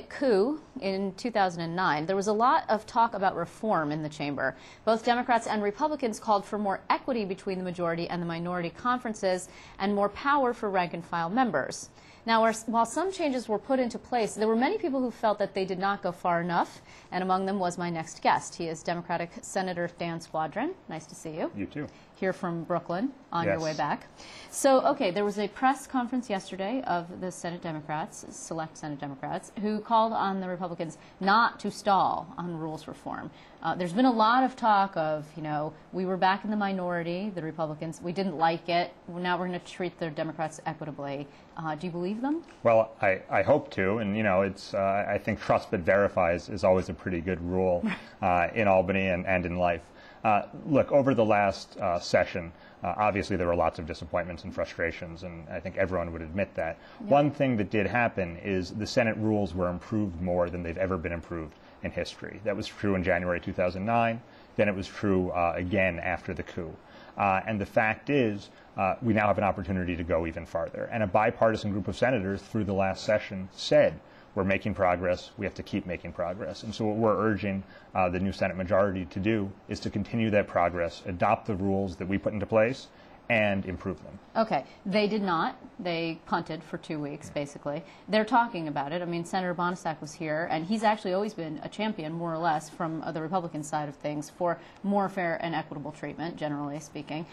Coup in 2009, there was a lot of talk about reform in the chamber. Both Democrats and Republicans called for more equity between the majority and the minority conferences and more power for rank-and-file members. Now, while some changes were put into place, there were many people who felt that they did not go far enough, and among them was my next guest. He is Democratic Senator Dan Squadron. Nice to see you. You too. Here from Brooklyn on Yes. your way back. So, okay, there was a press conference yesterday of the Senate Democrats, select Senate Democrats, who called on the Republicans not to stall on rules reform. There's been a lot of talk of, we were back in the minority, the Republicans, we didn't like it, now we're going to treat the Democrats equitably. Do you believe them? Well, I hope to, and it's I think trust but verifies is always a pretty good rule in Albany and in life. Look, over the last session, obviously there were lots of disappointments and frustrations, and I think everyone would admit that. Yeah. One thing that did happen is the Senate rules were improved more than they've ever been improved in history. That was true in January 2009. Then it was true again after the coup. And the fact is, we now have an opportunity to go even farther. And a bipartisan group of senators through the last session said, we're making progress, we have to keep making progress. And so what we're urging the new Senate majority to do is to continue that progress, adopt the rules that we put into place, and improve them. Okay. They did not. They punted for 2 weeks, basically. They're talking about it. I mean, Senator Bonasack was here, and he's actually always been a champion, more or less, from the Republican side of things for more fair and equitable treatment, generally speaking.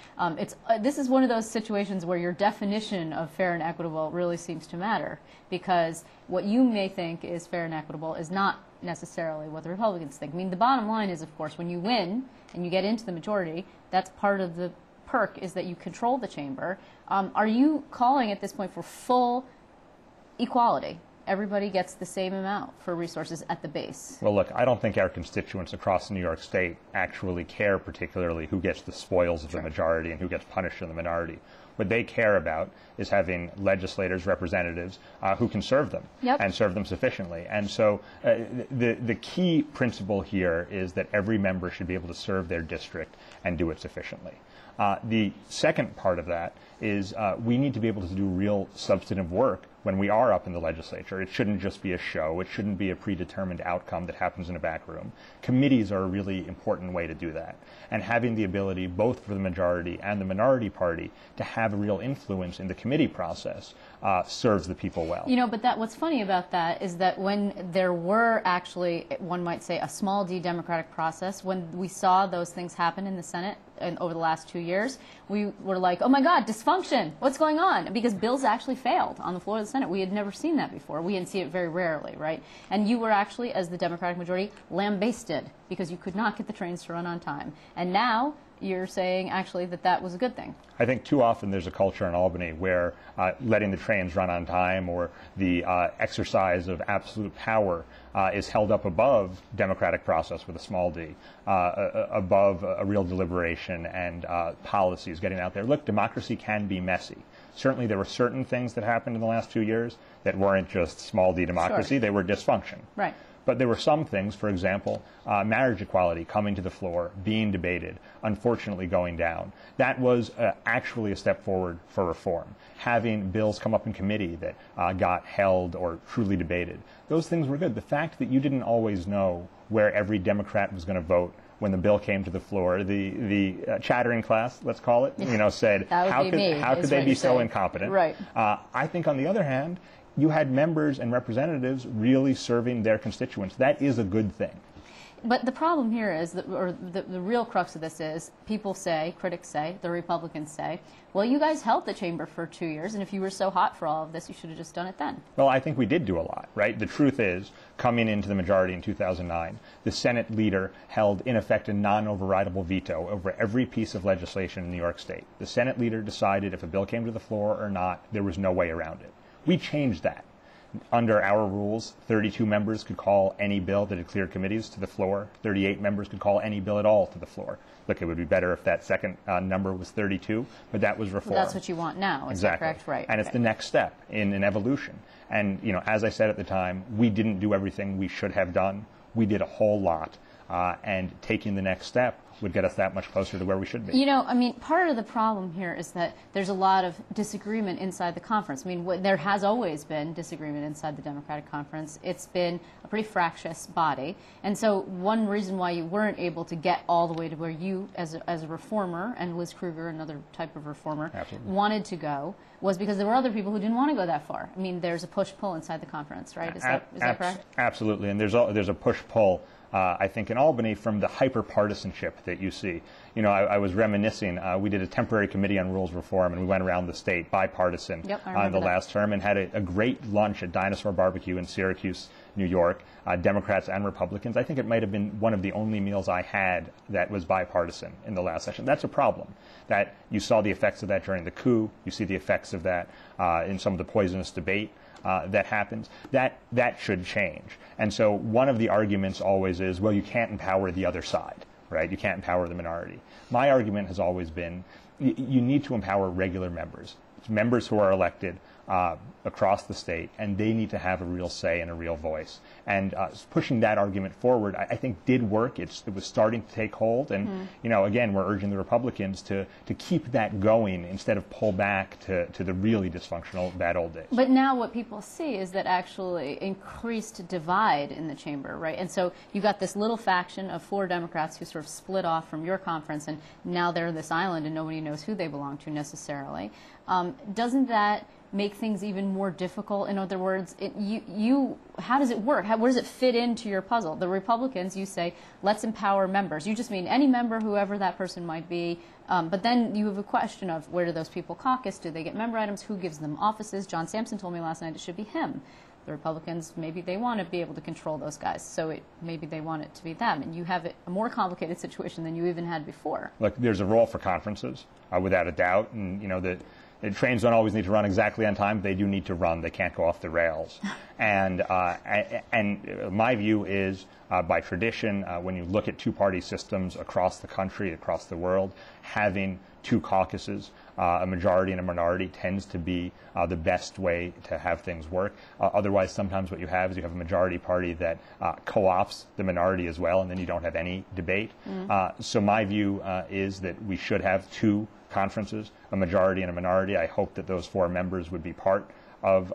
This is one of those situations where your definition of fair and equitable really seems to matter, because what you may think is fair and equitable is not necessarily what the Republicans think. I mean, the bottom line is, of course, when you win and you get into the majority, that's part of the perk is that you control the chamber. Are you calling at this point for full equality? Everybody gets the same amount for resources at the base. Well, look, I don't think our constituents across New York State actually care particularly who gets the spoils of the majority and who gets punished in the minority. What they care about is having legislators, representatives who can serve them and serve them sufficiently. And so the key principle here is that every member should be able to serve their district and do it sufficiently. The second part of that is we need to be able to do real substantive work when we are up in the legislature. It shouldn't just be a show. It shouldn't be a predetermined outcome that happens in a back room. Committees are a really important way to do that. And having the ability, both for the majority and the minority party, to have a real influence in the committee process serves the people well. But what's funny about that is that when there were actually, one might say, a small d democratic process, when we saw those things happen in the Senate over the last 2 years, we were like, oh my God, dysfunction, what's going on? Because bills actually failed on the floor of the Senate. We had never seen that before. We didn't see it very rarely, right? And you were actually, as the Democratic majority, lambasted because you could not get the trains to run on time. And now you're saying actually that was a good thing. I think too often there's a culture in Albany where letting the trains run on time or the exercise of absolute power is held up above democratic process with a small d, above a real deliberation and policies getting out there. Look, democracy can be messy. Certainly there were certain things that happened in the last 2 years that weren't just small d democracy, Sure. They were dysfunction. Right. But there were some things, for example, marriage equality coming to the floor, being debated, unfortunately going down. That was actually a step forward for reform. Having bills come up in committee that got held or truly debated. Those things were good. The fact that you didn't always know where every Democrat was going to vote when the bill came to the floor, the chattering class, let's call it, said, how could they be so incompetent? Right. I think, on the other hand, you had members and representatives really serving their constituents. That is a good thing. But the problem here is, the real crux of this is, people say, critics say, the Republicans say, well, you guys held the chamber for 2 years, and if you were so hot for all of this, you should have just done it then. Well, I think we did do a lot, right? The truth is, coming into the majority in 2009, the Senate leader held, in effect, a non-overridable veto over every piece of legislation in New York State. The Senate leader decided if a bill came to the floor or not, there was no way around it. We changed that. Under our rules, 32 members could call any bill that had cleared committees to the floor. 38 members could call any bill at all to the floor. Look, it would be better if that second number was 32, but that was reform. Well, that's what you want now, is that correct? Right. And it's the next step in an evolution. And, as I said at the time, we didn't do everything we should have done. We did a whole lot. And taking the next step would get us that much closer to where we should be. You know, I mean, part of the problem here is that there's a lot of disagreement inside the conference. I mean, there has always been disagreement inside the Democratic Conference. It's been a pretty fractious body. And so one reason why you weren't able to get all the way to where you, as a reformer, and Liz Krueger, another type of reformer, Absolutely. wanted to go, was because there were other people who didn't want to go that far. I mean, there's a push-pull inside the conference, right? Is that correct? Absolutely. And there's a push-pull, I think, in Albany from the hyper-partisanship that you see. You know, I was reminiscing. We did a temporary committee on rules reform, and we went around the state, bipartisan, Yep, in the last term, and had a great lunch at Dinosaur Barbecue in Syracuse, New York, Democrats and Republicans. I think it might have been one of the only meals I had that was bipartisan in the last session. That's a problem, that you saw the effects of that during the coup. You see the effects of that in some of the poisonous debate that happens. That should change. And so one of the arguments always is, well, you can't empower the other side, right? You can't empower the minority. My argument has always been, you need to empower regular members. It's members who are elected across the state, and they need to have a real say and a real voice. And pushing that argument forward, I think, did work. It was starting to take hold. And, you know, again, we're urging the Republicans to keep that going instead of pull back to the really dysfunctional bad old days. But now what people see is that actually increased divide in the chamber, right? And so you got this little faction of 4 Democrats who sort of split off from your conference, and now they're this island and nobody knows who they belong to necessarily. Doesn't that make things even more difficult? In other words, how does it work? Where does it fit into your puzzle? The Republicans, you say, let's empower members. You just mean any member, whoever that person might be. But then you have a question of, where do those people caucus? Do they get member items? Who gives them offices? John Sampson told me last night it should be him. The Republicans, maybe they want to be able to control those guys, so maybe they want it to be them. And you have a more complicated situation than you even had before. Look, there's a role for conferences, without a doubt. And, you know, the trains don't always need to run exactly on time. They do need to run. They can't go off the rails. And my view is, by tradition, when you look at two-party systems across the country, across the world, having 2 caucuses, a majority and a minority, tends to be the best way to have things work. Otherwise, sometimes what you have is you have a majority party that co-opts the minority as well, and then you don't have any debate. So my view is that we should have 2 conferences, a majority and a minority. I hope that those 4 members would be part of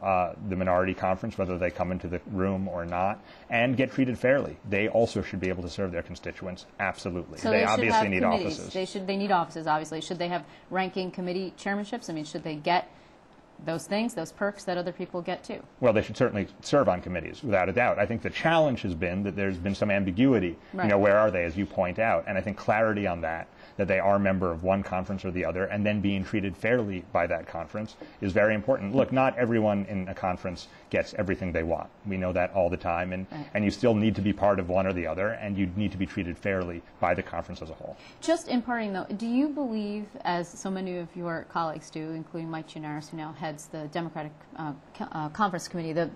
the minority conference, whether they come into the room or not, and get treated fairly. They also should be able to serve their constituents, absolutely. So they obviously obviously need committees. offices. They need offices, obviously. Should they have ranking committee chairmanships? I mean, should they get those things, those perks that other people get too? Well, they should certainly serve on committees, without a doubt. I think the challenge has been that there's been some ambiguity. Right. You know, where are they, as you point out? And I think clarity on that they are a member of one conference or the other, and then being treated fairly by that conference is very important. Look, not everyone in a conference gets everything they want. We know that all the time, and you still need to be part of one or the other, and you need to be treated fairly by the conference as a whole. Just in parting, though, do you believe, as so many of your colleagues do, including Mike Gianaris, who now heads the Democratic Conference Committee, the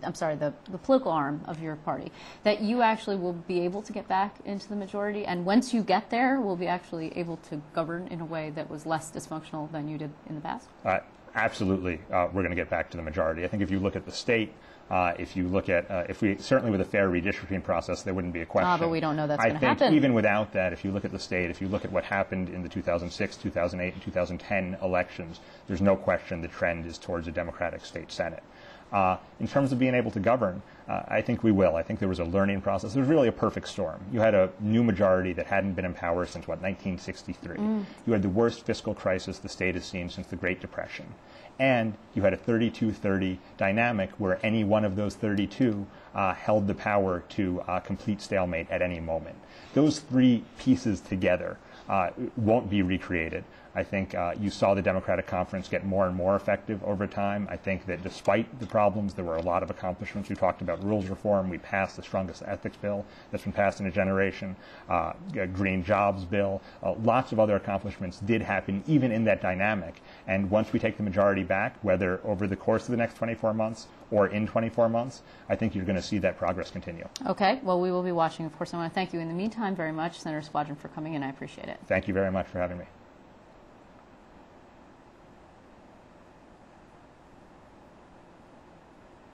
political arm of your party, that you actually will be able to get back into the majority, and once you get there, will be actually able to govern in a way that was less dysfunctional than you did in the past? Absolutely, we're going to get back to the majority. I think if you look at the state, if you look at, certainly with a fair redistricting process, there wouldn't be a question. But we don't know that's going to happen. I think even without that, if you look at the state, if you look at what happened in the 2006, 2008, and 2010 elections, there's no question the trend is towards a Democratic state Senate. In terms of being able to govern, I think we will. I think there was a learning process. It was really a perfect storm. You had a new majority that hadn't been in power since, 1963. You had the worst fiscal crisis the state has seen since the Great Depression. And you had a 32-30 dynamic where any one of those 32 held the power to complete stalemate at any moment. Those 3 pieces together won't be recreated. I think you saw the Democratic Conference get more and more effective over time. I think that despite the problems, there were a lot of accomplishments. We talked about rules reform. We passed the strongest ethics bill that's been passed in a generation, a green jobs bill. Lots of other accomplishments did happen even in that dynamic. And once we take the majority back, whether over the course of the next 24 months or in 24 months, I think you're going to see that progress continue. Okay. Well, we will be watching, of course. I want to thank you in the meantime very much, Senator Squadron, for coming in. I appreciate it. Thank you very much for having me.